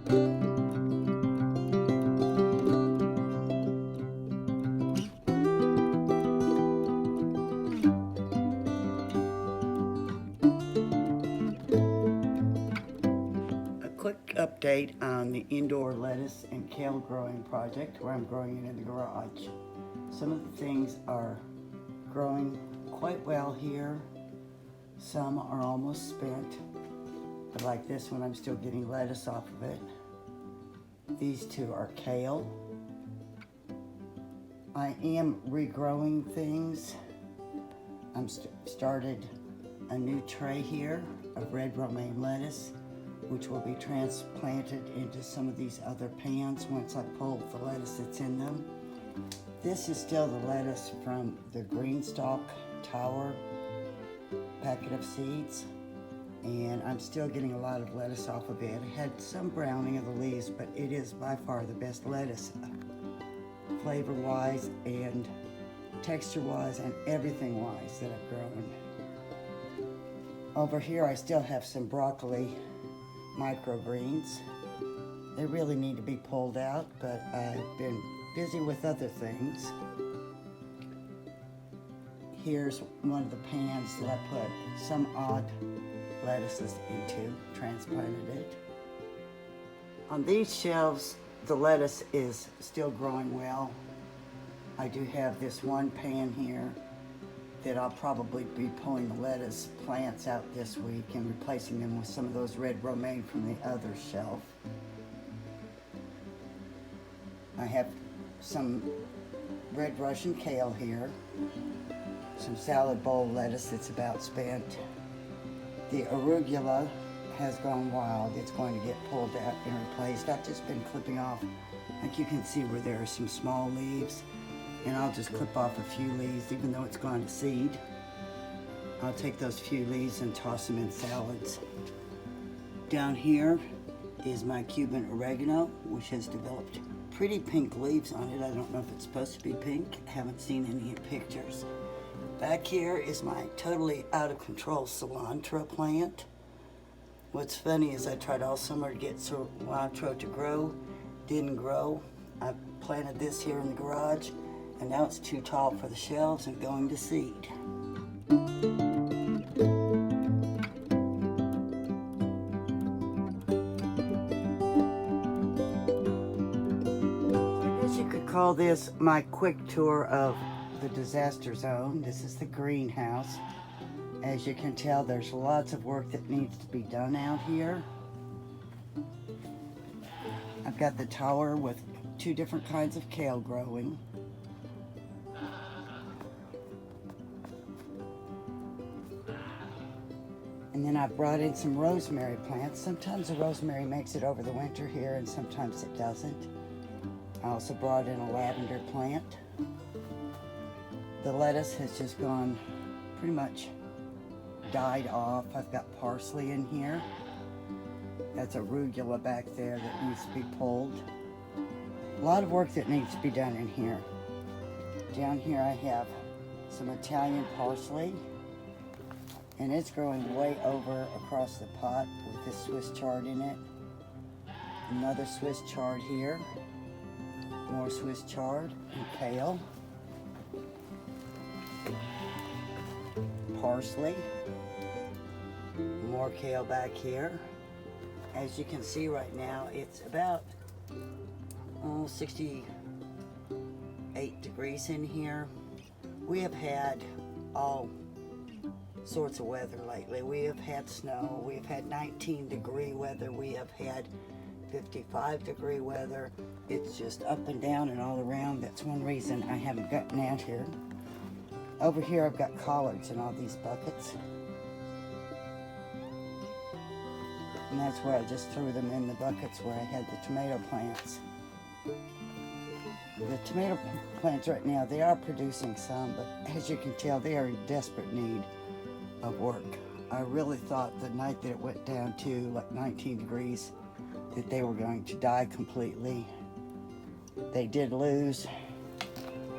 Quick update on the indoor lettuce and kale growing project where I'm growing it in the garage. Some of the things are growing quite well here. Some are almost spent, but like this one, I'm still getting lettuce off of it. These two are kale. I am regrowing things. I'm started a new tray here of red romaine lettuce, which will be transplanted into some of these other pans once I pull the lettuce that's in them. This is still the lettuce from the green stalk tower packet of seeds, and I'm still getting a lot of lettuce off of it. I had some browning of the leaves, but it is by far the best lettuce, flavor-wise and texture-wise and everything-wise that I've grown. Over here, I still have some broccoli microgreens. They really need to be pulled out, but I've been busy with other things. Here's one of the pans that I put some odd lettuces into, transplanted it. On these shelves, the lettuce is still growing well. I do have this one pan here that I'll probably be pulling the lettuce plants out this week and replacing them with some of those red romaine from the other shelf. I have some red Russian kale here, some salad bowl lettuce that's about spent. The arugula has gone wild. It's going to get pulled out and replaced. I've just been clipping off, like you can see where there are some small leaves, and I'll just clip off a few leaves even though it's gone to seed. I'll take those few leaves and toss them in salads. Down here is my Cuban oregano, which has developed pretty pink leaves on it. I don't know if it's supposed to be pink. I haven't seen any pictures. Back here is my totally out of control cilantro plant. What's funny is I tried all summer to get cilantro to grow. Didn't grow. I planted this here in the garage, and now it's too tall for the shelves and going to seed. I guess you could call this my quick tour of the disaster zone. This is the greenhouse. As you can tell, there's lots of work that needs to be done out here. I've got the tower with 2 different kinds of kale growing. And then I brought in some rosemary plants. Sometimes the rosemary makes it over the winter here and sometimes it doesn't. I also brought in a lavender plant. The lettuce has just gone pretty much died off. I've got parsley in here. That's arugula back there that needs to be pulled. A lot of work that needs to be done in here. Down here I have some Italian parsley, and it's growing way over across the pot with this Swiss chard in it. Another Swiss chard here. More Swiss chard and kale. Parsley. More kale back here. As you can see right now, it's about 68 degrees in here. We have had all sorts of weather lately. We have had snow, we've had 19-degree weather, we have had 55-degree weather. It's just up and down and all around. That's one reason I haven't gotten out here. Over here I've got collards in all these buckets. And that's where I just threw them in the buckets where I had the tomato plants. The tomato plants right now, they are producing some, but as you can tell, they are in desperate need of work. I really thought the night that it went down to like 19 degrees that they were going to die completely. They did lose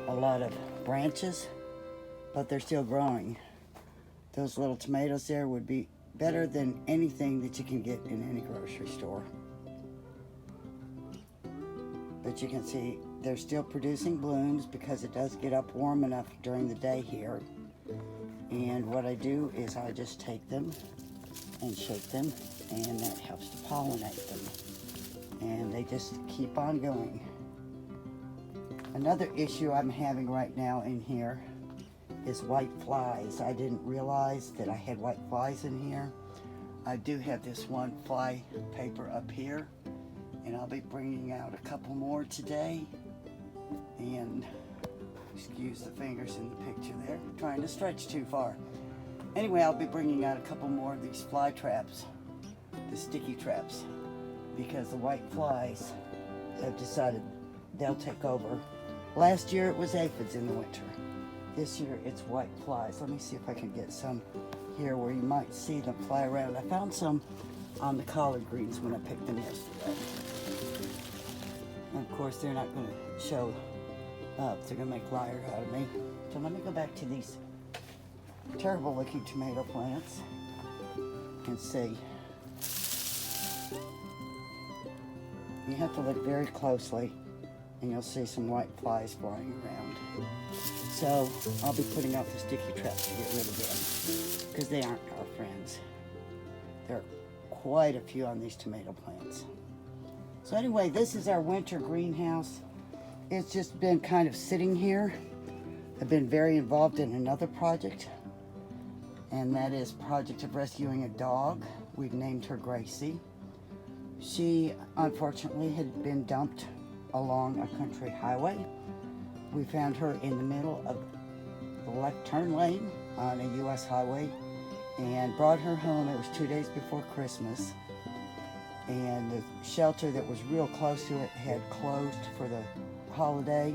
a lot of branches, but they're still growing. Those little tomatoes there would be better than anything that you can get in any grocery store. but you can see they're still producing blooms because it does get up warm enough during the day here. And what I do is I just take them and shake them, and that helps to pollinate them. And they just keep on going. Another issue I'm having right now in here is white flies. I didn't realize that I had white flies in here. I do have this one fly paper up here, and I'll be bringing out a couple more today. And excuse the fingers in the picture there, trying to stretch too far. Anyway, I'll be bringing out a couple more of these fly traps, the sticky traps, because the white flies have decided they'll take over. Last year it was aphids in the winter. This year it's white flies. Let me see if I can get some here where you might see them fly around. I found some on the collard greens when I picked them yesterday. And of course they're not going to show up. They're going to make liars out of me. So let me go back to these terrible looking tomato plants and see. You have to look very closely and you'll see some white flies flying around. So I'll be putting out the sticky traps to get rid of them because they aren't our friends. There are quite a few on these tomato plants. So anyway, this is our winter greenhouse. It's just been kind of sitting here. I've been very involved in another project, and that is project of rescuing a dog. We've named her Gracie. She unfortunately had been dumped along a country highway. We found her in the middle of the left turn lane on a US highway and brought her home. It was 2 days before Christmas, and the shelter that was real close to it had closed for the holiday,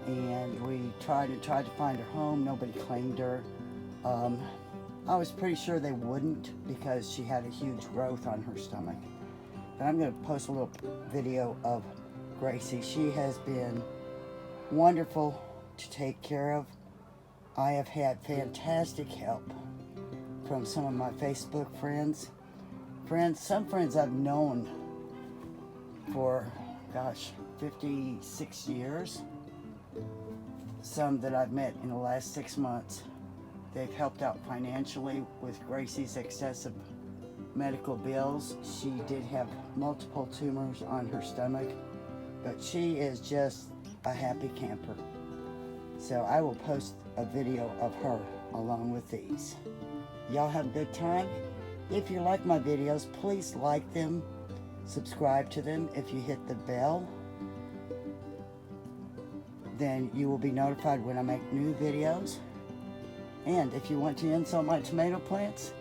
and we tried to find her home. Nobody claimed her. I was pretty sure they wouldn't because she had a huge growth on her stomach. But I'm going to post a little video of Gracie. She has been wonderful to take care of. I have had fantastic help from some of my Facebook friends. Some friends I've known for, gosh, 56 years. Some that I've met in the last 6 months. They've helped out financially with Gracie's excessive medical bills. She did have multiple tumors on her stomach, but she is just a happy camper. So I will post a video of her along with these. Y'all have a good time. If you like my videos, please like them, subscribe to them. If you hit the bell, then you will be notified when I make new videos. And if you want to insult my tomato plants,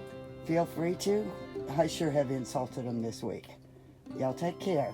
feel free to. I sure have insulted them this week. Y'all take care.